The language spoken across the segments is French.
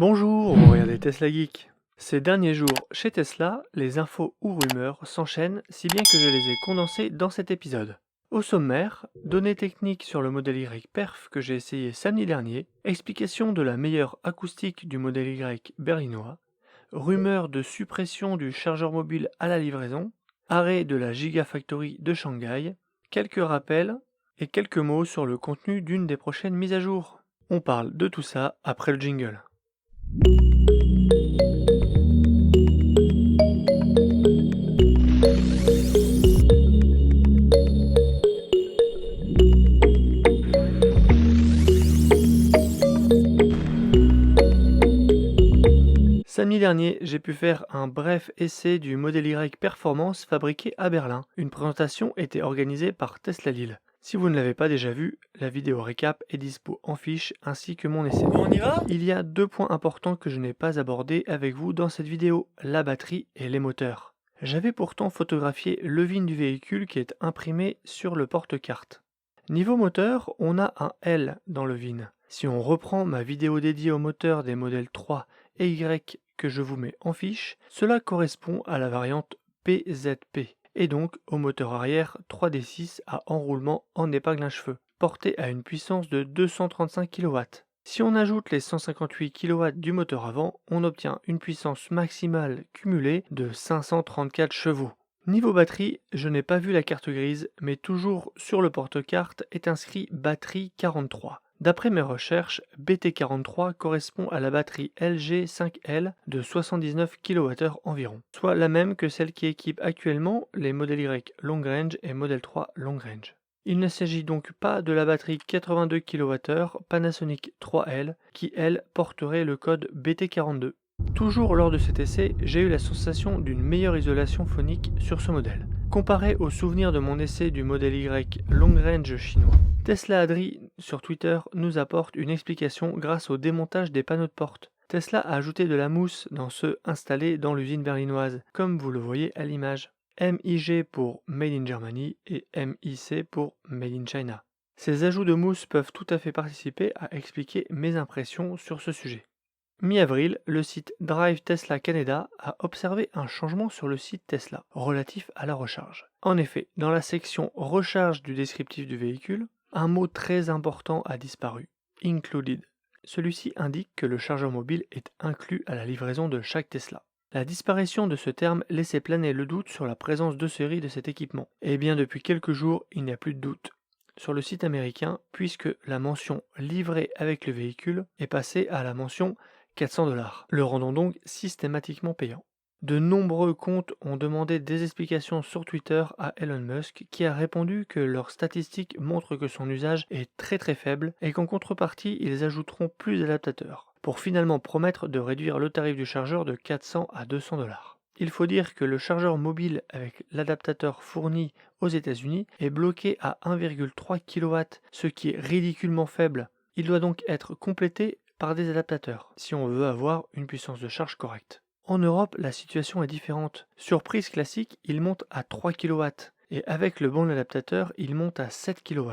Bonjour, regardez Tesla Geek. Ces derniers jours, chez Tesla, les infos ou rumeurs s'enchaînent, si bien que je les ai condensées dans cet épisode. Au sommaire, données techniques sur le modèle Y Perf que j'ai essayé samedi dernier, explication de la meilleure acoustique du modèle Y berlinois, rumeurs de suppression du chargeur mobile à la livraison, arrêt de la Gigafactory de Shanghai, quelques rappels et quelques mots sur le contenu d'une des prochaines mises à jour. On parle de tout ça après le jingle. Samedi dernier, j'ai pu faire un bref essai du modèle Y Performance fabriqué à Berlin. Une présentation était organisée par Tesla Lille. Si vous ne l'avez pas déjà vu, la vidéo récap est dispo en fiche ainsi que mon essai. On y va? Il y a deux points importants que je n'ai pas abordés avec vous dans cette vidéo, la batterie et les moteurs. J'avais pourtant photographié le VIN du véhicule qui est imprimé sur le porte-carte. Niveau moteur, on a un L dans le VIN. Si on reprend ma vidéo dédiée au moteur des modèles 3 et Y que je vous mets en fiche, cela correspond à la variante PZP et donc au moteur arrière 3D6 à enroulement en épingle à cheveux, porté à une puissance de 235 kW. Si on ajoute les 158 kW du moteur avant, on obtient une puissance maximale cumulée de 534 chevaux. Niveau batterie, je n'ai pas vu la carte grise, mais toujours sur le porte-carte est inscrit batterie 43. D'après mes recherches, BT43 correspond à la batterie LG5L de 79 kWh environ, soit la même que celle qui équipe actuellement les modèles Y Long Range et Model 3 Long Range. Il ne s'agit donc pas de la batterie 82 kWh Panasonic 3L qui, elle, porterait le code BT42. Toujours lors de cet essai, j'ai eu la sensation d'une meilleure isolation phonique sur ce modèle. Comparé au souvenir de mon essai du modèle Y Long Range chinois, Tesla Adri sur Twitter nous apporte une explication grâce au démontage des panneaux de porte. Tesla a ajouté de la mousse dans ceux installés dans l'usine berlinoise, comme vous le voyez à l'image. MIG pour Made in Germany et MIC pour Made in China. Ces ajouts de mousse peuvent tout à fait participer à expliquer mes impressions sur ce sujet. Mi-avril, le site Drive Tesla Canada a observé un changement sur le site Tesla relatif à la recharge. En effet, dans la section recharge du descriptif du véhicule, un mot très important a disparu, included. Celui-ci indique que le chargeur mobile est inclus à la livraison de chaque Tesla. La disparition de ce terme laissait planer le doute sur la présence de série de cet équipement. Et bien depuis quelques jours, il n'y a plus de doute sur le site américain, puisque la mention livrée avec le véhicule est passée à la mention 400$, le rendant donc systématiquement payant. De nombreux comptes ont demandé des explications sur Twitter à Elon Musk, qui a répondu que leurs statistiques montrent que son usage est très faible et qu'en contrepartie ils ajouteront plus d'adaptateurs, pour finalement promettre de réduire le tarif du chargeur de 400 à 200$. Il faut dire que le chargeur mobile avec l'adaptateur fourni aux États-Unis est bloqué à 1,3 kW, ce qui est ridiculement faible. Il doit donc être complété par des adaptateurs, si on veut avoir une puissance de charge correcte. En Europe, la situation est différente. Sur prise classique, il monte à 3 kW, et avec le bon adaptateur, il monte à 7 kW.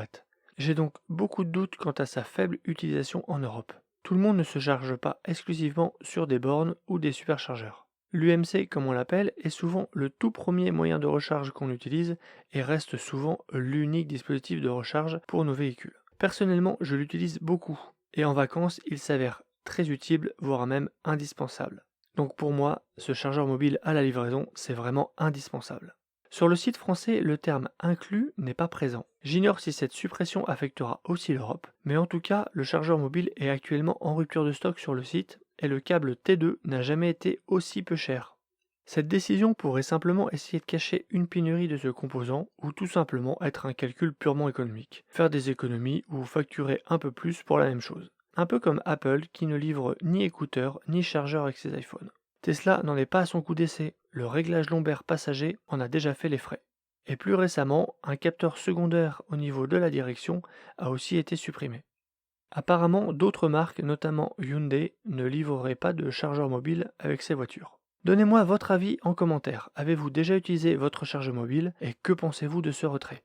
J'ai donc beaucoup de doutes quant à sa faible utilisation en Europe. Tout le monde ne se charge pas exclusivement sur des bornes ou des superchargeurs. L'UMC, comme on l'appelle, est souvent le tout premier moyen de recharge qu'on utilise et reste souvent l'unique dispositif de recharge pour nos véhicules. Personnellement, je l'utilise beaucoup. Et en vacances, il s'avère très utile, voire même indispensable. Donc pour moi, ce chargeur mobile à la livraison, c'est vraiment indispensable. Sur le site français, le terme inclus n'est pas présent. J'ignore si cette suppression affectera aussi l'Europe, mais en tout cas, le chargeur mobile est actuellement en rupture de stock sur le site et le câble T2 n'a jamais été aussi peu cher. Cette décision pourrait simplement essayer de cacher une pénurie de ce composant ou tout simplement être un calcul purement économique. Faire des économies ou facturer un peu plus pour la même chose. Un peu comme Apple qui ne livre ni écouteurs ni chargeurs avec ses iPhones. Tesla n'en est pas à son coup d'essai, le réglage lombaire passager en a déjà fait les frais. Et plus récemment, un capteur secondaire au niveau de la direction a aussi été supprimé. Apparemment, d'autres marques, notamment Hyundai, ne livreraient pas de chargeur mobile avec ces voitures. Donnez-moi votre avis en commentaire. Avez-vous déjà utilisé votre chargeur mobile et que pensez-vous de ce retrait?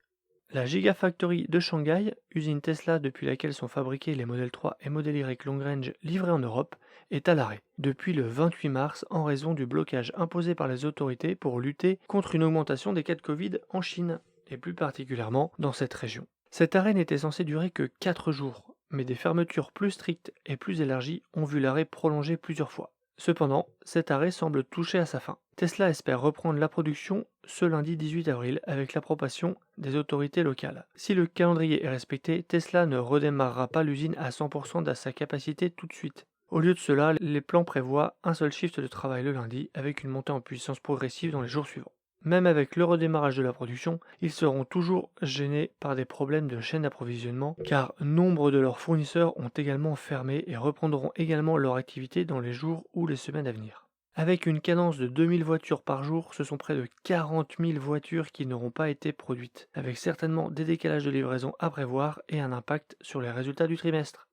La Gigafactory de Shanghai, usine Tesla depuis laquelle sont fabriqués les modèles 3 et modèles Y Long Range livrés en Europe, est à l'arrêt depuis le 28 mars en raison du blocage imposé par les autorités pour lutter contre une augmentation des cas de Covid en Chine, et plus particulièrement dans cette région. Cet arrêt n'était censé durer que 4 jours, mais des fermetures plus strictes et plus élargies ont vu l'arrêt prolongé plusieurs fois. Cependant, cet arrêt semble toucher à sa fin. Tesla espère reprendre la production ce lundi 18 avril avec l'approbation des autorités locales. Si le calendrier est respecté, Tesla ne redémarrera pas l'usine à 100% de sa capacité tout de suite. Au lieu de cela, les plans prévoient un seul shift de travail le lundi avec une montée en puissance progressive dans les jours suivants. Même avec le redémarrage de la production, ils seront toujours gênés par des problèmes de chaîne d'approvisionnement car nombre de leurs fournisseurs ont également fermé et reprendront également leur activité dans les jours ou les semaines à venir. Avec une cadence de 2000 voitures par jour, ce sont près de 40 000 voitures qui n'auront pas été produites, avec certainement des décalages de livraison à prévoir et un impact sur les résultats du trimestre.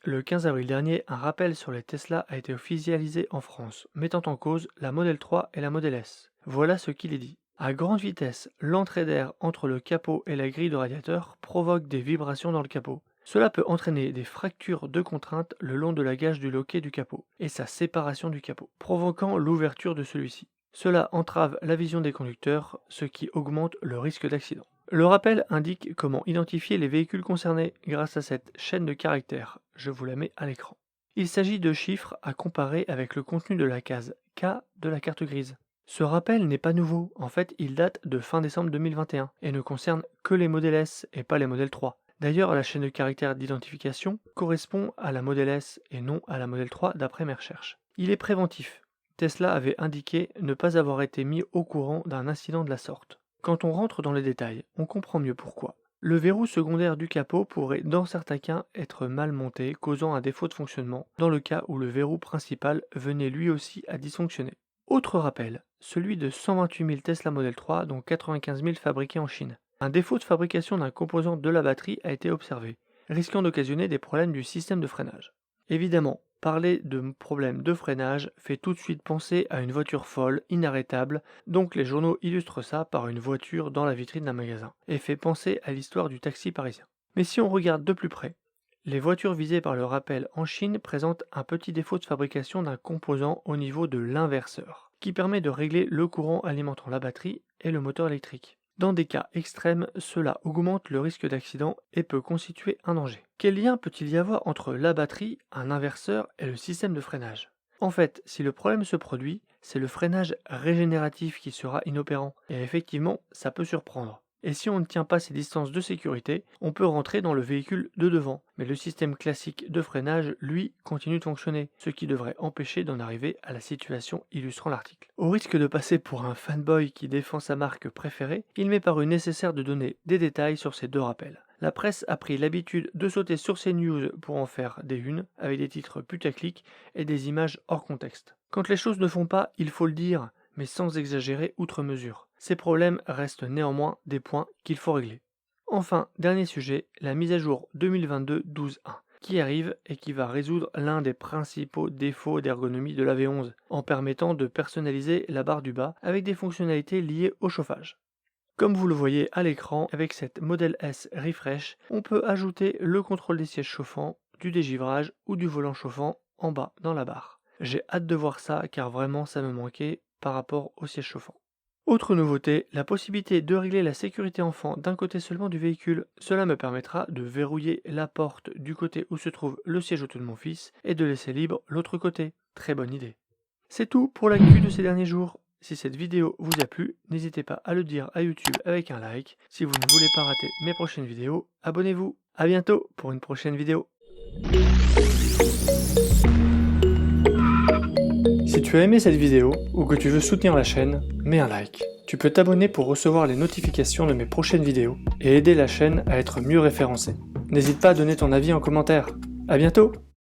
Le 15 avril dernier, un rappel sur les Tesla a été officialisé en France, mettant en cause la Model 3 et la Model S. Voilà ce qu'il est dit. À grande vitesse, l'entrée d'air entre le capot et la grille de radiateur provoque des vibrations dans le capot. Cela peut entraîner des fractures de contrainte le long de la gage du loquet du capot et sa séparation du capot, provoquant l'ouverture de celui-ci. Cela entrave la vision des conducteurs, ce qui augmente le risque d'accident. Le rappel indique comment identifier les véhicules concernés grâce à cette chaîne de caractères. Je vous la mets à l'écran. Il s'agit de chiffres à comparer avec le contenu de la case K de la carte grise. Ce rappel n'est pas nouveau, en fait il date de fin décembre 2021 et ne concerne que les Model S et pas les Model 3. D'ailleurs, la chaîne de caractères d'identification correspond à la Model S et non à la Model 3 d'après mes recherches. Il est préventif. Tesla avait indiqué ne pas avoir été mis au courant d'un incident de la sorte. Quand on rentre dans les détails, on comprend mieux pourquoi. Le verrou secondaire du capot pourrait dans certains cas être mal monté, causant un défaut de fonctionnement, dans le cas où le verrou principal venait lui aussi à dysfonctionner. Autre rappel, celui de 128 000 Tesla Model 3, dont 95 000 fabriqués en Chine. Un défaut de fabrication d'un composant de la batterie a été observé, risquant d'occasionner des problèmes du système de freinage. Évidemment, parler de problème de freinage fait tout de suite penser à une voiture folle, inarrêtable, donc les journaux illustrent ça par une voiture dans la vitrine d'un magasin, et fait penser à l'histoire du taxi parisien. Mais si on regarde de plus près, les voitures visées par le rappel en Chine présentent un petit défaut de fabrication d'un composant au niveau de l'inverseur, qui permet de régler le courant alimentant la batterie et le moteur électrique. Dans des cas extrêmes, cela augmente le risque d'accident et peut constituer un danger. Quel lien peut-il y avoir entre la batterie, un inverseur et le système de freinage? En fait, si le problème se produit, c'est le freinage régénératif qui sera inopérant, et effectivement, ça peut surprendre. Et si on ne tient pas ces distances de sécurité, on peut rentrer dans le véhicule de devant. Mais le système classique de freinage, lui, continue de fonctionner, ce qui devrait empêcher d'en arriver à la situation illustrant l'article. Au risque de passer pour un fanboy qui défend sa marque préférée, il m'est paru nécessaire de donner des détails sur ces deux rappels. La presse a pris l'habitude de sauter sur ces news pour en faire des unes, avec des titres putaclic et des images hors contexte. Quand les choses ne font pas, il faut le dire, mais sans exagérer outre mesure. Ces problèmes restent néanmoins des points qu'il faut régler. Enfin, dernier sujet, la mise à jour 2022-12.1 qui arrive et qui va résoudre l'un des principaux défauts d'ergonomie de la V11 en permettant de personnaliser la barre du bas avec des fonctionnalités liées au chauffage. Comme vous le voyez à l'écran, avec cette Model S Refresh, on peut ajouter le contrôle des sièges chauffants, du dégivrage ou du volant chauffant en bas dans la barre. J'ai hâte de voir ça car vraiment ça me manquait par rapport au siège chauffant. Autre nouveauté, la possibilité de régler la sécurité enfant d'un côté seulement du véhicule. Cela me permettra de verrouiller la porte du côté où se trouve le siège auto de mon fils et de laisser libre l'autre côté. Très bonne idée. C'est tout pour l'actu de ces derniers jours. Si cette vidéo vous a plu, n'hésitez pas à le dire à YouTube avec un like. Si vous ne voulez pas rater mes prochaines vidéos, abonnez-vous. A bientôt pour une prochaine vidéo. Si tu as aimé cette vidéo ou que tu veux soutenir la chaîne, mets un like. Tu peux t'abonner pour recevoir les notifications de mes prochaines vidéos et aider la chaîne à être mieux référencée. N'hésite pas à donner ton avis en commentaire. A bientôt!